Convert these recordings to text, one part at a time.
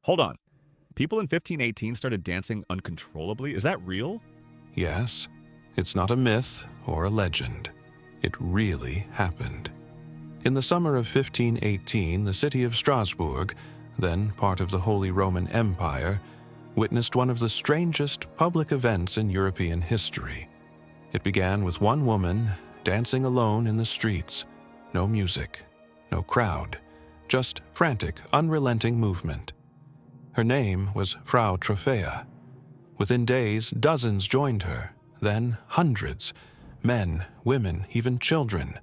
Hold on. People in 1518 started dancing uncontrollably? Is that real? Yes, it's not a myth or a legend. It really happened. In the summer of 1518, the city of Strasbourg, then part of the Holy Roman Empire, witnessed one of the strangest public events in European history. It began with one woman dancing alone in the streets. No music, no crowd, just frantic, unrelenting movement. Her name was Frau Troffea. Within days, dozens joined her, then hundreds, men, women, even children.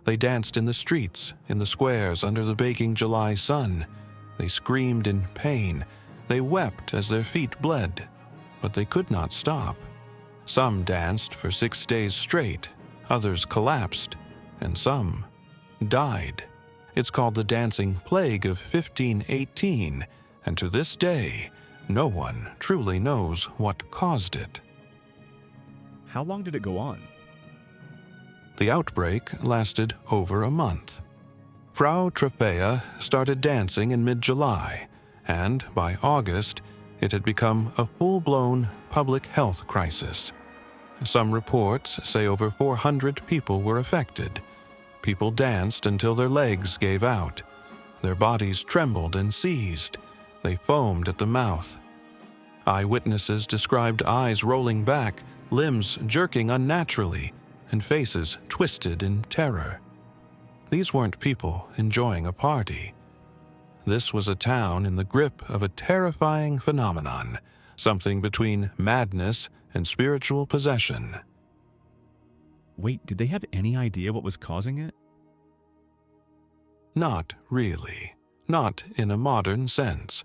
They danced in the streets, in the squares under the baking July sun. They screamed in pain. They wept as their feet bled, but they could not stop. Some danced for 6 days straight, others collapsed, and some died. It's called the Dancing Plague of 1518, and to this day, no one truly knows what caused it. How long did it go on? The outbreak lasted over a month. Frau Troffea started dancing in mid-July, and by August, it had become a full-blown public health crisis. Some reports say over 400 people were affected. People danced until their legs gave out. Their bodies trembled and seized. They foamed at the mouth. Eyewitnesses described eyes rolling back, limbs jerking unnaturally, and faces twisted in terror. These weren't people enjoying a party. This was a town in the grip of a terrifying phenomenon, something between madness and spiritual possession. Wait, did they have any idea what was causing it? Not really. Not in a modern sense.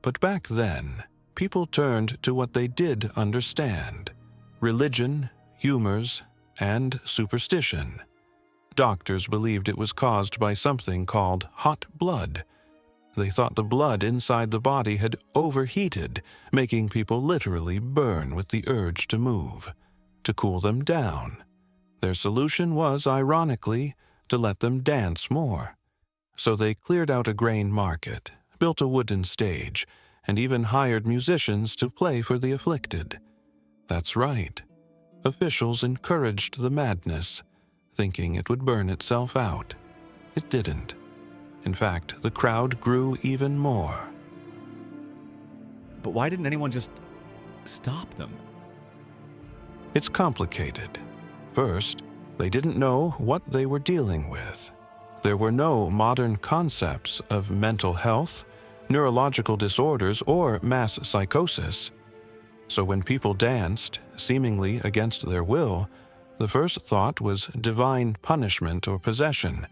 But back then, people turned to what they did understand: religion, humors, and superstition. Doctors believed it was caused by something called hot blood. They thought the blood inside the body had overheated, making people literally burn with the urge to move, to cool them down. Their solution was, ironically, to let them dance more. So they cleared out a grain market, built a wooden stage, and even hired musicians to play for the afflicted. That's right. Officials encouraged the madness, thinking it would burn itself out. It didn't. In fact, the crowd grew even more. But why didn't anyone just stop them? It's complicated. First, they didn't know what they were dealing with. There were no modern concepts of mental health, neurological disorders, or mass psychosis. So when people danced, seemingly against their will, the first thought was divine punishment or possession.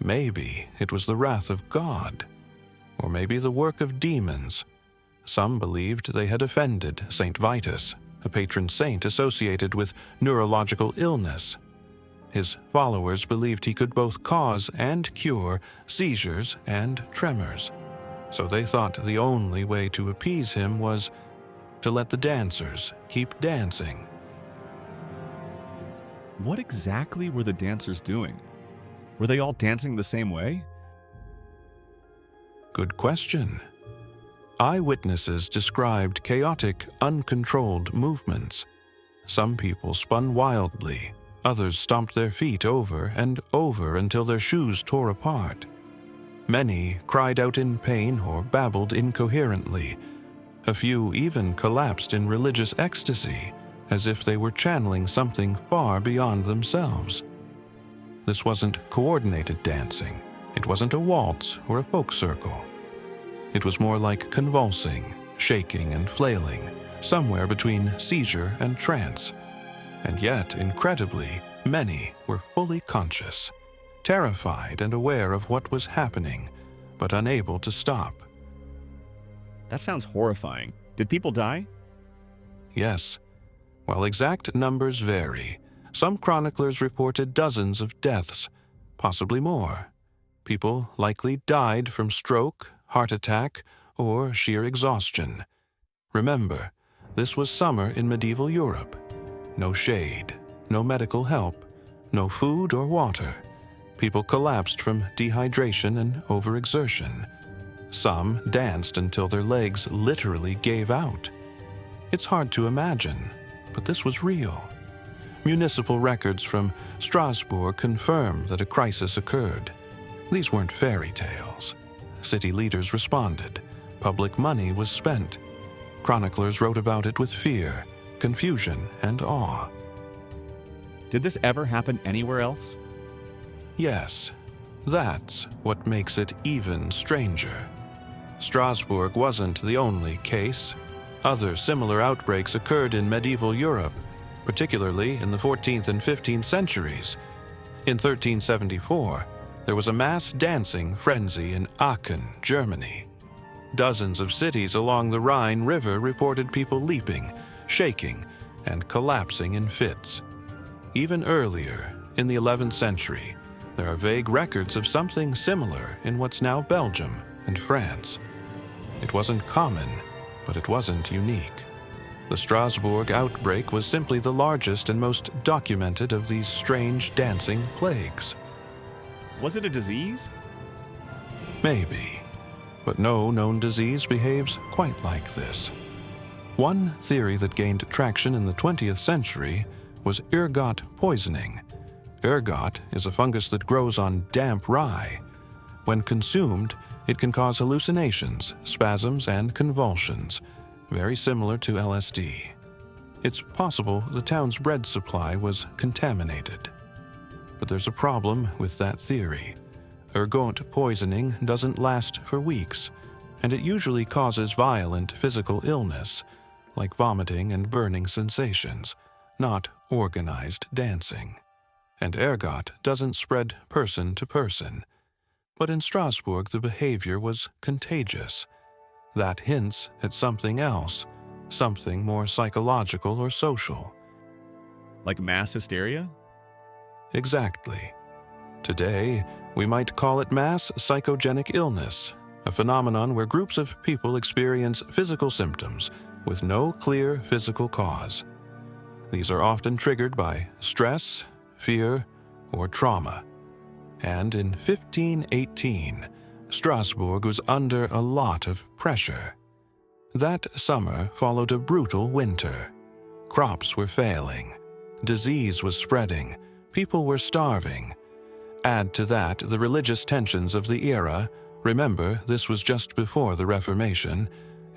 Maybe it was the wrath of God, or maybe the work of demons. Some believed they had offended Saint Vitus, a patron saint associated with neurological illness. His followers believed he could both cause and cure seizures and tremors, so they thought the only way to appease him was to let the dancers keep dancing. What exactly were the dancers doing? Were they all dancing the same way? Good question. Eyewitnesses described chaotic, uncontrolled movements. Some people spun wildly. Others stomped their feet over and over until their shoes tore apart. Many cried out in pain or babbled incoherently. A few even collapsed in religious ecstasy, as if they were channeling something far beyond themselves. This wasn't coordinated dancing. It wasn't a waltz or a folk circle. It was more like convulsing, shaking, and flailing, somewhere between seizure and trance. And yet, incredibly, many were fully conscious, terrified and aware of what was happening, but unable to stop. That sounds horrifying. Did people die? Yes. While exact numbers vary, some chroniclers reported dozens of deaths, possibly more. People likely died from stroke, heart attack, or sheer exhaustion. Remember, this was summer in medieval Europe. No shade, no medical help, no food or water. People collapsed from dehydration and overexertion. Some danced until their legs literally gave out. It's hard to imagine, but this was real. Municipal records from Strasbourg confirm that a crisis occurred. These weren't fairy tales. City leaders responded. Public money was spent. Chroniclers wrote about it with fear, confusion, and awe. Did this ever happen anywhere else? Yes, that's what makes it even stranger. Strasbourg wasn't the only case. Other similar outbreaks occurred in medieval Europe, particularly in the 14th and 15th centuries. In 1374, there was a mass dancing frenzy in Aachen, Germany. Dozens of cities along the Rhine River reported people leaping, shaking, and collapsing in fits. Even earlier, in the 11th century, there are vague records of something similar in what's now Belgium and France. It wasn't common, but it wasn't unique. The Strasbourg outbreak was simply the largest and most documented of these strange dancing plagues. Was it a disease? Maybe, but no known disease behaves quite like this. One theory that gained traction in the 20th century was ergot poisoning. Ergot is a fungus that grows on damp rye. When consumed, it can cause hallucinations, spasms, and convulsions, very similar to LSD. It's possible the town's bread supply was contaminated. But there's a problem with that theory. Ergot poisoning doesn't last for weeks, and it usually causes violent physical illness, like vomiting and burning sensations, not organized dancing. And ergot doesn't spread person to person. But in Strasbourg, the behavior was contagious. That hints at something else, something more psychological or social. Like mass hysteria? Exactly. Today, we might call it mass psychogenic illness, a phenomenon where groups of people experience physical symptoms with no clear physical cause. These are often triggered by stress, fear, or trauma. And in 1518, Strasbourg was under a lot of pressure. That summer followed a brutal winter. Crops were failing. Disease was spreading. People were starving. Add to that the religious tensions of the era. Remember, this was just before the Reformation,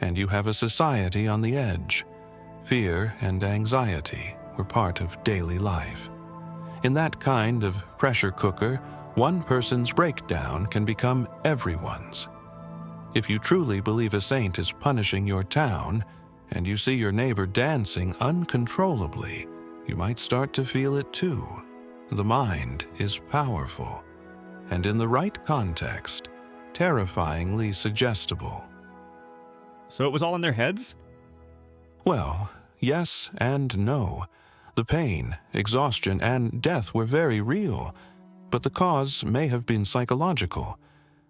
and you have a society on the edge. Fear and anxiety were part of daily life. In that kind of pressure cooker, one person's breakdown can become everyone's. If you truly believe a saint is punishing your town, and you see your neighbor dancing uncontrollably, you might start to feel it too. The mind is powerful, and in the right context, terrifyingly suggestible. So it was all in their heads? Well, yes and no. The pain, exhaustion, and death were very real, but the cause may have been psychological.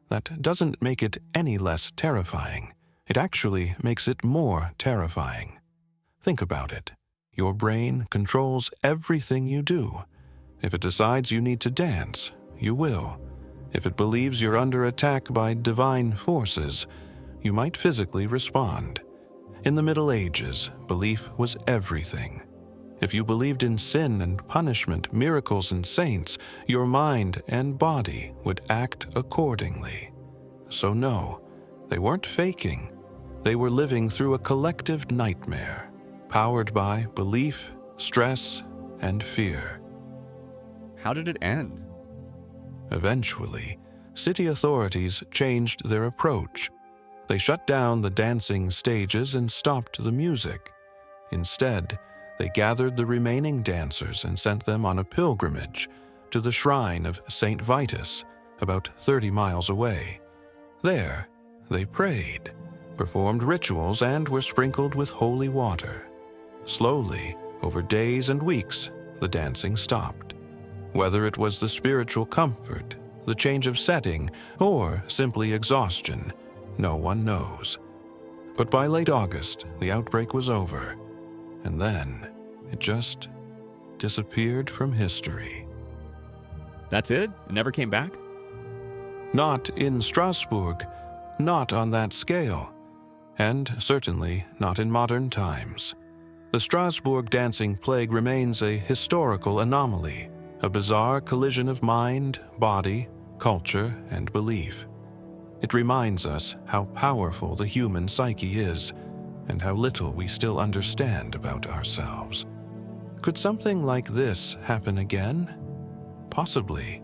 That doesn't make it any less terrifying. It actually makes it more terrifying. Think about it. Your brain controls everything you do. If it decides you need to dance, you will. If it believes you're under attack by divine forces, you might physically respond. In the Middle Ages, belief was everything. If you believed in sin and punishment, miracles and saints, your mind and body would act accordingly. So no, they weren't faking. They were living through a collective nightmare, powered by belief, stress, and fear. How did it end? Eventually, city authorities changed their approach. They shut down the dancing stages and stopped the music. Instead, they gathered the remaining dancers and sent them on a pilgrimage to the shrine of St. Vitus, about 30 miles away. There, they prayed, performed rituals, and were sprinkled with holy water. Slowly, over days and weeks, the dancing stopped. Whether it was the spiritual comfort, the change of setting, or simply exhaustion, no one knows. But by late August, the outbreak was over, and then it just disappeared from history. That's it? It never came back? Not in Strasbourg. not on that scale, and certainly not in modern times. The Strasbourg dancing plague remains a historical anomaly, a bizarre collision of mind, body, culture, and belief. It reminds us how powerful the human psyche is, and how little we still understand about ourselves. Could something like this happen again? Possibly.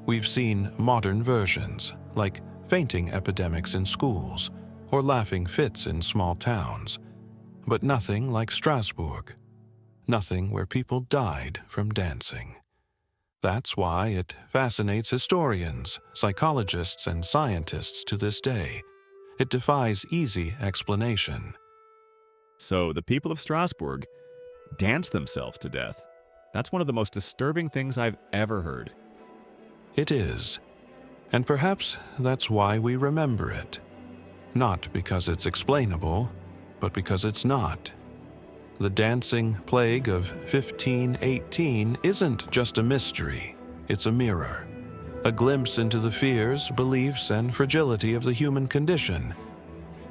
We've seen modern versions, like fainting epidemics in schools or laughing fits in small towns, but nothing like Strasbourg. Nothing where people died from dancing. That's why it fascinates historians, psychologists, and scientists to this day. It defies easy explanation. So the people of Strasbourg danced themselves to death. That's one of the most disturbing things I've ever heard. It is. And perhaps that's why we remember it. Not because it's explainable, but because it's not. The dancing plague of 1518 isn't just a mystery, it's a mirror. A glimpse into the fears, beliefs, and fragility of the human condition.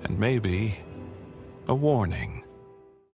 And maybe a warning.